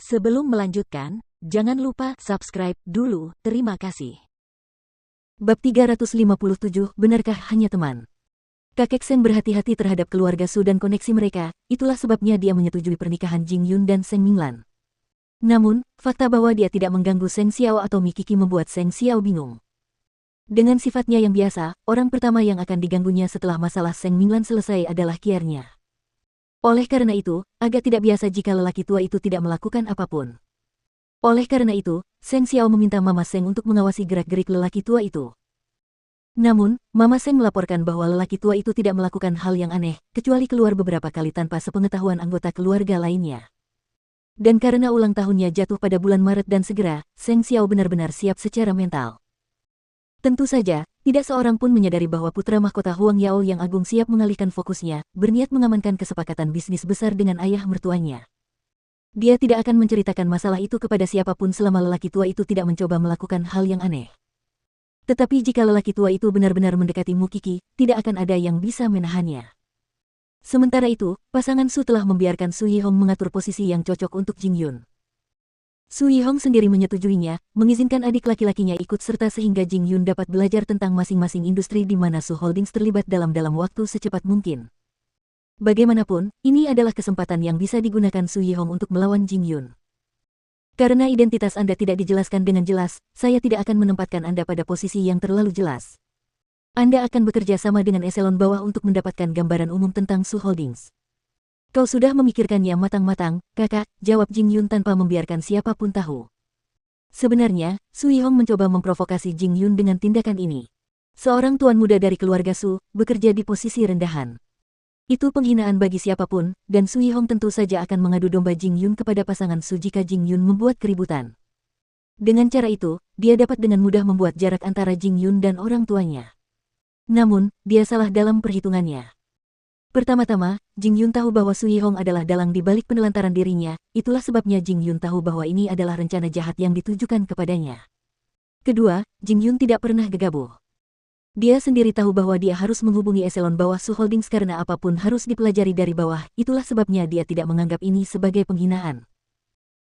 Sebelum melanjutkan, jangan lupa subscribe dulu, terima kasih. Bab 357, benarkah hanya teman? Kakek Seng berhati-hati terhadap keluarga Su dan koneksi mereka, itulah sebabnya dia menyetujui pernikahan Jing Yun dan Seng Minglan. Namun, fakta bahwa dia tidak mengganggu Seng Xiao atau Mi Qi membuat Seng Xiao bingung. Dengan sifatnya yang biasa, orang pertama yang akan diganggunya setelah masalah Seng Minglan selesai adalah Kiernya. Oleh karena itu, agak tidak biasa jika lelaki tua itu tidak melakukan apapun. Oleh karena itu, Seng Xiao meminta Mama Seng untuk mengawasi gerak-gerik lelaki tua itu. Namun, Mama Seng melaporkan bahwa lelaki tua itu tidak melakukan hal yang aneh, kecuali keluar beberapa kali tanpa sepengetahuan anggota keluarga lainnya. Dan karena ulang tahunnya jatuh pada bulan Maret dan segera, Seng Xiao benar-benar siap secara mental. Tentu saja, tidak seorang pun menyadari bahwa putra mahkota Huang Yao yang agung siap mengalihkan fokusnya, berniat mengamankan kesepakatan bisnis besar dengan ayah mertuanya. Dia tidak akan menceritakan masalah itu kepada siapapun selama lelaki tua itu tidak mencoba melakukan hal yang aneh. Tetapi jika lelaki tua itu benar-benar mendekati Mu Qi, tidak akan ada yang bisa menahannya. Sementara itu, pasangan Su telah membiarkan Su Yihong mengatur posisi yang cocok untuk Jing Yun. Su Yihong sendiri menyetujuinya, mengizinkan adik laki-lakinya ikut serta sehingga Jing Yun dapat belajar tentang masing-masing industri di mana Su Holdings terlibat dalam waktu secepat mungkin. Bagaimanapun, ini adalah kesempatan yang bisa digunakan Su Yihong untuk melawan Jing Yun. Karena identitas Anda tidak dijelaskan dengan jelas, saya tidak akan menempatkan Anda pada posisi yang terlalu jelas. Anda akan bekerja sama dengan eselon bawah untuk mendapatkan gambaran umum tentang Su Holdings. Kau sudah memikirkannya matang-matang, kakak, jawab Jing Yun tanpa membiarkan siapapun tahu. Sebenarnya, Su Yihong mencoba memprovokasi Jing Yun dengan tindakan ini. Seorang tuan muda dari keluarga Su, bekerja di posisi rendahan. Itu penghinaan bagi siapapun, dan Su Yihong tentu saja akan mengadu domba Jing Yun kepada pasangan Su jika Jing Yun membuat keributan. Dengan cara itu, dia dapat dengan mudah membuat jarak antara Jing Yun dan orang tuanya. Namun, dia salah dalam perhitungannya. Pertama-tama, Jing Yun tahu bahwa Su Yihong adalah dalang di balik penelantaran dirinya, itulah sebabnya Jing Yun tahu bahwa ini adalah rencana jahat yang ditujukan kepadanya. Kedua, Jing Yun tidak pernah gegabah. Dia sendiri tahu bahwa dia harus menghubungi eselon bawah Su Holdings karena apapun harus dipelajari dari bawah, itulah sebabnya dia tidak menganggap ini sebagai penghinaan.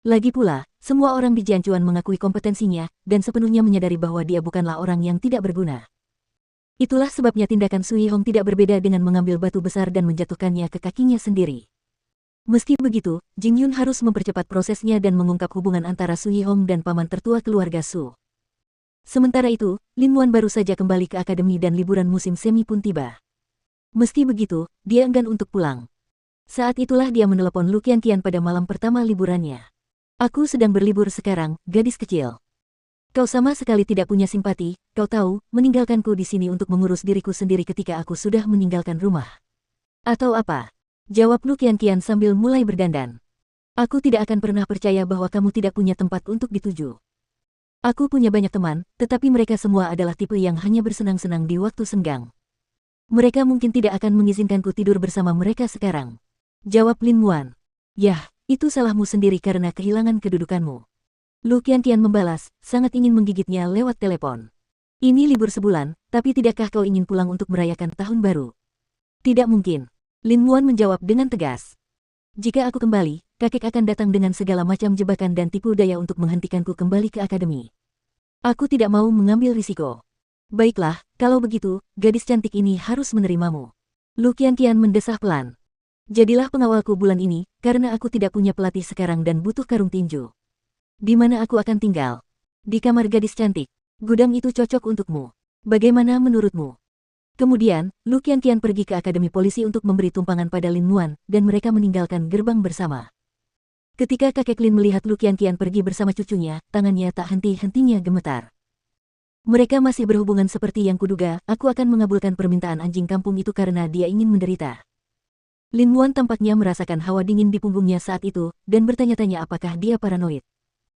Lagi pula, semua orang di Jianchuan mengakui kompetensinya, dan sepenuhnya menyadari bahwa dia bukanlah orang yang tidak berguna. Itulah sebabnya tindakan Su Yihong tidak berbeda dengan mengambil batu besar dan menjatuhkannya ke kakinya sendiri. Meski begitu, Jing Yun harus mempercepat prosesnya dan mengungkap hubungan antara Su Yihong dan paman tertua keluarga Su. Sementara itu, Lin Muan baru saja kembali ke akademi dan liburan musim semi pun tiba. Meski begitu, dia enggan untuk pulang. Saat itulah dia menelepon Lu Qianqian pada malam pertama liburannya. Aku sedang berlibur sekarang, gadis kecil. Kau sama sekali tidak punya simpati, kau tahu, meninggalkanku di sini untuk mengurus diriku sendiri ketika aku sudah meninggalkan rumah. Atau apa? Jawab Lu Qianqian sambil mulai berdandan. Aku tidak akan pernah percaya bahwa kamu tidak punya tempat untuk dituju. Aku punya banyak teman, tetapi mereka semua adalah tipe yang hanya bersenang-senang di waktu senggang. Mereka mungkin tidak akan mengizinkanku tidur bersama mereka sekarang. Jawab Lin Muan. Yah, itu salahmu sendiri karena kehilangan kedudukanmu. Lu Qianqian membalas, sangat ingin menggigitnya lewat telepon. Ini libur sebulan, tapi tidakkah kau ingin pulang untuk merayakan tahun baru? Tidak mungkin. Lin Muan menjawab dengan tegas. Jika aku kembali, kakek akan datang dengan segala macam jebakan dan tipu daya untuk menghentikanku kembali ke akademi. Aku tidak mau mengambil risiko. Baiklah, kalau begitu, gadis cantik ini harus menerimamu. Lu Qianqian mendesah pelan. Jadilah pengawalku bulan ini, karena aku tidak punya pelatih sekarang dan butuh karung tinju. Di mana aku akan tinggal? Di kamar gadis cantik. Gudang itu cocok untukmu. Bagaimana menurutmu? Kemudian, Lu Qianqian pergi ke akademi polisi untuk memberi tumpangan pada Lin Muan, dan mereka meninggalkan gerbang bersama. Ketika kakek Lin melihat Lu Qianqian pergi bersama cucunya, tangannya tak henti-hentinya gemetar. Mereka masih berhubungan seperti yang kuduga, aku akan mengabulkan permintaan anjing kampung itu karena dia ingin menderita. Lin Muan tampaknya merasakan hawa dingin di punggungnya saat itu, dan bertanya-tanya apakah dia paranoid.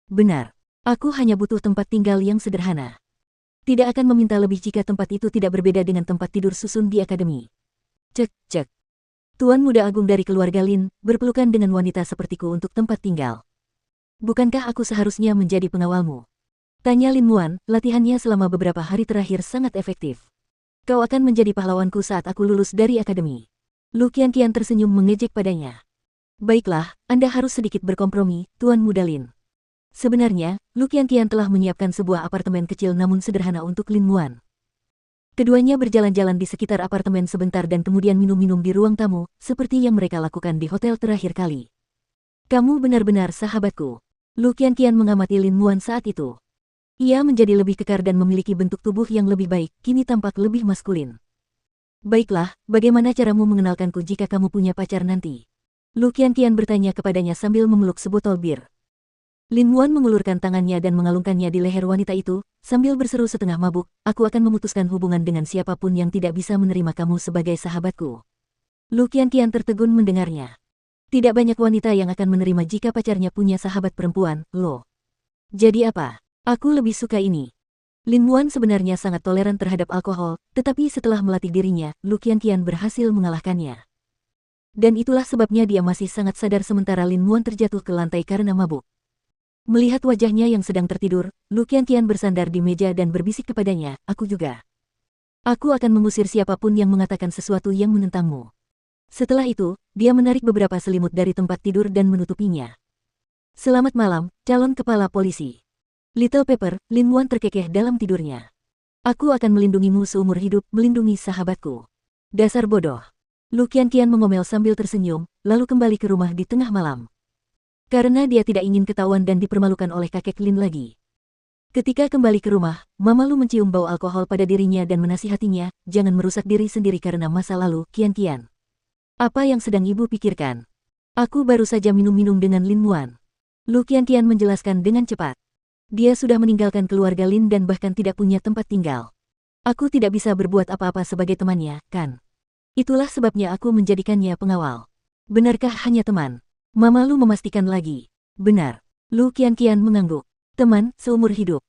Benar. Aku hanya butuh tempat tinggal yang sederhana. Tidak akan meminta lebih jika tempat itu tidak berbeda dengan tempat tidur susun di akademi. Cek, cek. Tuan muda agung dari keluarga Lin, berpelukan dengan wanita sepertiku untuk tempat tinggal. Bukankah aku seharusnya menjadi pengawalmu? Tanya Lin Muan, latihannya selama beberapa hari terakhir sangat efektif. Kau akan menjadi pahlawanku saat aku lulus dari akademi. Lu Qianqian tersenyum mengejek padanya. Baiklah, Anda harus sedikit berkompromi, Tuan Muda Lin. Sebenarnya, Lu Qianqian telah menyiapkan sebuah apartemen kecil namun sederhana untuk Lin Muan. Keduanya berjalan-jalan di sekitar apartemen sebentar dan kemudian minum-minum di ruang tamu, seperti yang mereka lakukan di hotel terakhir kali. Kamu benar-benar sahabatku. Lu Qianqian mengamati Lin Muan saat itu. Ia menjadi lebih kekar dan memiliki bentuk tubuh yang lebih baik, kini tampak lebih maskulin. Baiklah, bagaimana caramu mengenalkanku jika kamu punya pacar nanti? Lu Qianqian bertanya kepadanya sambil memeluk sebotol bir. Lin Muan mengulurkan tangannya dan mengalungkannya di leher wanita itu, sambil berseru setengah mabuk, aku akan memutuskan hubungan dengan siapapun yang tidak bisa menerima kamu sebagai sahabatku. Lu Qianqian tertegun mendengarnya. Tidak banyak wanita yang akan menerima jika pacarnya punya sahabat perempuan, loh. Jadi apa? Aku lebih suka ini. Lin Muan sebenarnya sangat toleran terhadap alkohol, tetapi setelah melatih dirinya, Lu Qianqian berhasil mengalahkannya. Dan itulah sebabnya dia masih sangat sadar sementara Lin Muan terjatuh ke lantai karena mabuk. Melihat wajahnya yang sedang tertidur, Lu Qianqian bersandar di meja dan berbisik kepadanya, aku juga. Aku akan mengusir siapapun yang mengatakan sesuatu yang menentangmu. Setelah itu, dia menarik beberapa selimut dari tempat tidur dan menutupinya. Selamat malam, calon kepala polisi. Little Pepper, Lin Muan terkekeh dalam tidurnya. Aku akan melindungimu seumur hidup, melindungi sahabatku. Dasar bodoh. Lu Qianqian mengomel sambil tersenyum, lalu kembali ke rumah di tengah malam. Karena dia tidak ingin ketahuan dan dipermalukan oleh kakek Lin lagi. Ketika kembali ke rumah, Mama Lu mencium bau alkohol pada dirinya dan menasihatinya, jangan merusak diri sendiri karena masa lalu, Qianqian. Apa yang sedang ibu pikirkan? Aku baru saja minum-minum dengan Lin Muan. Lu Qianqian menjelaskan dengan cepat. Dia sudah meninggalkan keluarga Lin dan bahkan tidak punya tempat tinggal. Aku tidak bisa berbuat apa-apa sebagai temannya, kan? Itulah sebabnya aku menjadikannya pengawal. Benarkah hanya teman? Mama Lu memastikan lagi. Benar. Lu Qianqian mengangguk. Teman, seumur hidup.